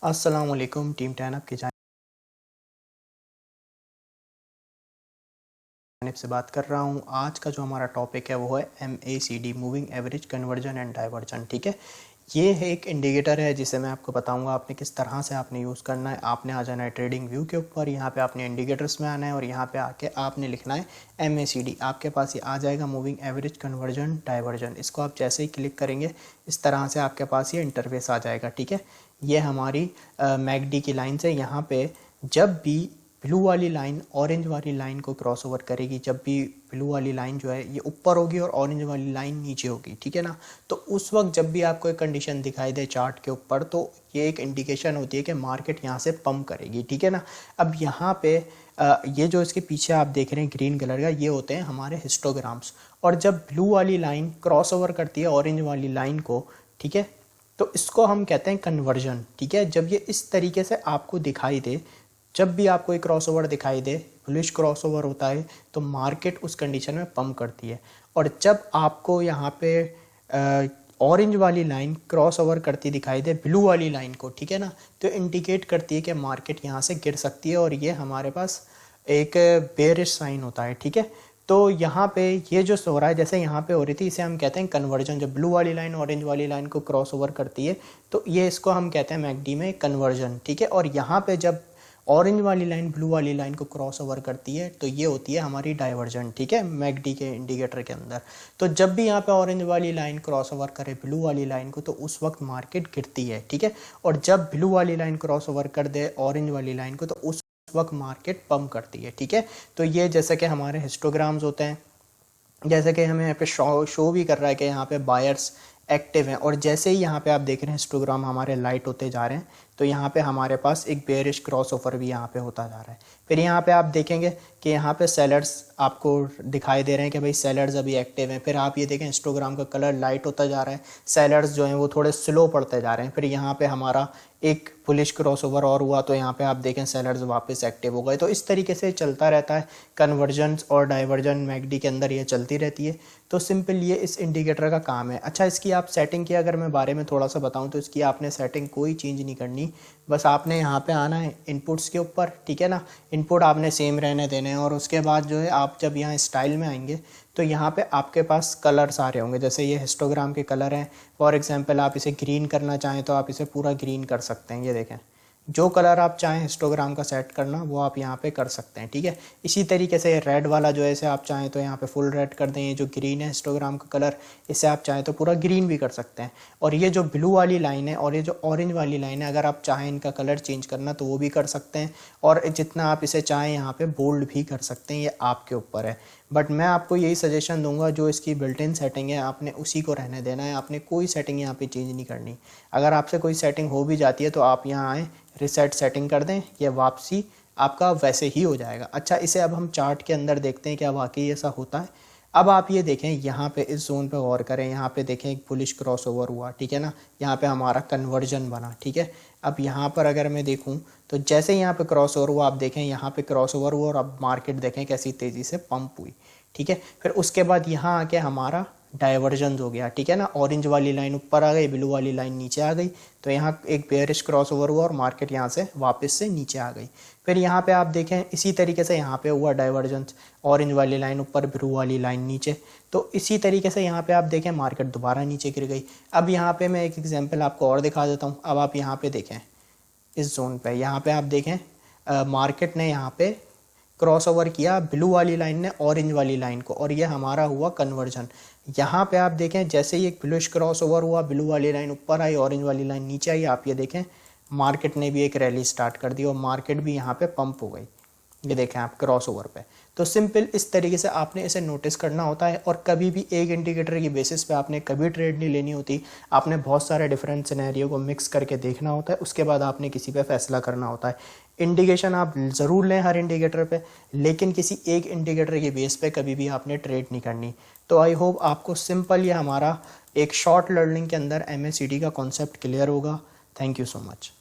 अस्सलाम वालेकुम टीम 10 आपकी जानिब से बात कर रहा हूँ। आज का जो हमारा टॉपिक है वो है MACD, moving average conversion and diversion. ठीक है, ये है एक इंडिकेटर है जिसे मैं आपको बताऊंगा आपने किस तरह से आपने यूज़ करना है। आपने आ जाना है ट्रेडिंग व्यू के ऊपर, यहाँ पे आपने इंडिकेटर्स में आना है और यहाँ पे आके आपने लिखना है MACD। आपके पास ये आ जाएगा मूविंग एवरेज कन्वर्जन डाइवर्जन। इसको आप जैसे ही क्लिक करेंगे इस तरह से आपके पास ये इंटरफेस आ जाएगा। ठीक है, ये हमारी मैकडी की लाइन से यहाँ पे जब भी ब्लू वाली लाइन ऑरेंज वाली लाइन को क्रॉस ओवर करेगी, जब भी ब्लू वाली लाइन जो है ये ऊपर होगी और ऑरेंज वाली लाइन नीचे होगी, ठीक है ना, तो उस वक्त जब भी आपको एक कंडीशन दिखाई दे चार्ट के ऊपर तो ये एक इंडिकेशन होती है कि मार्केट यहाँ से पंप करेगी। ठीक है ना, अब यहाँ पे ये जो इसके पीछे आप देख रहे हैं ग्रीन कलर का, ये होते हैं हमारे हिस्टोग्राम्स। और जब ब्लू वाली लाइन क्रॉस ओवर करती है ऑरेंज वाली लाइन को, ठीक है, तो इसको हम कहते हैं कन्वर्जन। ठीक है, जब ये इस तरीके से आपको दिखाई दे, जब भी आपको एक क्रॉसओवर दिखाई दे, बुलिश क्रॉसओवर होता है तो मार्केट उस कंडीशन में पंप करती है। और जब आपको यहाँ पे ऑरेंज वाली लाइन क्रॉसओवर करती दिखाई दे ब्लू वाली लाइन को, ठीक है ना, तो इंडिकेट करती है कि मार्केट यहाँ से गिर सकती है और ये हमारे पास एक बेयरिश साइन होता है। ठीक है, तो यहाँ पे ये जो हो रहा है, जैसे यहाँ पे हो रही थी, इसे हम कहते हैं कन्वर्जन। जब ब्लू वाली लाइन ऑरेंज वाली लाइन को क्रॉस ओवर करती है तो ये इसको हम कहते हैं मैकडी में कन्वर्जन। ठीक है, और यहाँ पे जब ऑरेंज वाली लाइन ब्लू वाली लाइन को क्रॉस ओवर करती है तो ये होती है हमारी डाइवर्जन। ठीक है, मैकडी के इंडिकेटर के अंदर। तो जब भी यहाँ पे ऑरेंज वाली लाइन क्रॉस ओवर करे ब्लू वाली लाइन को तो उस वक्त मार्केट गिरती है। ठीक है, और जब ब्लू वाली लाइन क्रॉस ओवर कर दे ऑरेंज वाली लाइन को तो उस वक्त मार्केट पंप करती है। ठीक है, तो ये जैसे कि हमारे हिस्टोग्राम्स होते हैं, जैसे कि हमें यहाँ पे शो भी कर रहा है कि यहाँ पे बायर्स एक्टिव हैं। और जैसे ही यहाँ पे आप देख रहे हैं हिस्टोग्राम हमारे लाइट होते जा रहे हैं तो यहाँ पे हमारे पास एक बेयरिश क्रॉस ओवर भी यहाँ पे होता जा रहा है। फिर यहाँ पे आप देखेंगे कि यहाँ पे सेलर्स आपको दिखाई दे रहे हैं कि भाई सेलर्स अभी एक्टिव हैं। फिर आप ये देखें हिस्टोग्राम का कलर लाइट होता जा रहा है, सेलर्स जो हैं वो थोड़े स्लो पड़ते जा रहे हैं। फिर यहाँ पे हमारा एक बुलिश क्रॉसओवर और हुआ तो यहाँ पे आप देखें सेलर्स वापस एक्टिव हो गए। तो इस तरीके से चलता रहता है, कन्वर्जन्स और डाइवर्जन मैकडी के अंदर ये चलती रहती है। तो सिंपल ये इस इंडिकेटर का काम है। अच्छा, इसकी आप सेटिंग की अगर मैं बारे में थोड़ा सा बताऊं तो इसकी आपने सेटिंग कोई चेंज नहीं करनी, बस आपने यहाँ पे आना है इनपुट्स के ऊपर। ठीक है ना, इनपुट आपने सेम रहने देने हैं और उसके बाद जो है आप जब यहाँ स्टाइल में आएंगे तो यहाँ पे आपके पास कलर्स आ रहे होंगे। जैसे ये हिस्टोग्राम के कलर हैं, फॉर एग्जांपल आप इसे ग्रीन करना चाहें तो आप इसे पूरा ग्रीन कर सकते हैं। ये देखें, जो कलर आप चाहें हिस्टोग्राम का सेट करना वो आप यहाँ पे कर सकते हैं। ठीक है, इसी तरीके से रेड वाला जो है इसे आप चाहें तो यहाँ पे फुल रेड कर दें। ये जो ग्रीन है हिस्टोग्राम का कलर, इसे आप चाहें तो पूरा ग्रीन भी कर सकते हैं। और ये जो ब्लू वाली लाइन है और ये जो ऑरेंज वाली लाइन है, अगर आप चाहें इनका कलर चेंज करना तो वो भी कर सकते हैं। और जितना आप इसे चाहें यहाँ पे बोल्ड भी कर सकते हैं, ये आपके ऊपर है। बट मैं आपको यही सजेशन दूंगा, जो इसकी बिल्ट इन सेटिंग है आपने उसी को रहने देना है, आपने कोई सेटिंग यहाँ पे चेंज नहीं करनी। अगर आपसे कोई सेटिंग हो भी जाती है तो आप यहाँ आएँ, रिसेट सेटिंग कर दें, ये वापसी आपका वैसे ही हो जाएगा। अच्छा, इसे अब हम चार्ट के अंदर देखते हैं क्या वाकई ऐसा होता है। अब आप ये देखें, यहाँ पे इस जोन पे गौर करें, यहाँ पे देखें एक बुलिश क्रॉसओवर हुआ, ठीक है ना, यहाँ पे हमारा कन्वर्जन बना। ठीक है, अब यहाँ पर अगर मैं देखूँ तो जैसे यहाँ पे क्रॉसओवर हुआ, आप देखें यहाँ पे क्रॉसओवर हुआ और अब मार्केट देखें कैसी तेज़ी से पंप हुई। ठीक है, फिर उसके बाद यहाँ आके हमारा डाइवर्जन हो गया। ठीक है ना, ऑरेंज वाली लाइन ऊपर आ गई, ब्लू वाली लाइन नीचे आ गई, तो यहाँ एक बेयरिश क्रॉसओवर हुआ और मार्केट यहाँ से वापस से नीचे आ गई। फिर यहाँ पे आप देखें इसी तरीके से यहाँ पे हुआ डाइवर्जेंस, ऑरेंज वाली लाइन ऊपर, ब्लू वाली लाइन नीचे। तो इसी तरीके से यहाँ पे आप देखें मार्केट दोबारा नीचे गिर गई। अब यहाँ पे मैं एक एग्जांपल आपको और दिखा देता हूँ। अब आप यहाँ पे देखें इस जोन पे, यहाँ पे आप देखें मार्केट ने यहाँ पे क्रॉस ओवर किया ब्लू वाली लाइन ने ऑरेंज वाली लाइन को और ये हमारा हुआ कन्वर्जन। यहाँ पे आप देखें जैसे ही एक ब्लूइश क्रॉस ओवर हुआ, ब्लू वाली लाइन ऊपर आई, ऑरेंज वाली लाइन नीचे आई, आप ये देखें मार्केट ने भी एक रैली स्टार्ट कर दी और मार्केट भी यहाँ पे पंप हो गई। ये देखें आप क्रॉस ओवर पे। तो सिंपल इस तरीके से आपने इसे नोटिस करना होता है। और कभी भी एक इंडिकेटर की बेसिस पे आपने कभी ट्रेड नहीं लेनी होती, आपने बहुत सारे डिफरेंट सिनेरियो को मिक्स करके देखना होता है, उसके बाद आपने किसी पे फैसला करना होता है। इंडिकेशन आप ज़रूर लें हर इंडिकेटर पे, लेकिन किसी एक इंडिकेटर की बेस पे कभी भी आपने ट्रेड नहीं करनी। तो आई होप आपको सिंपल ये हमारा एक शॉर्ट लर्निंग के अंदर MACD का कॉन्सेप्ट क्लियर होगा। Thank you so much.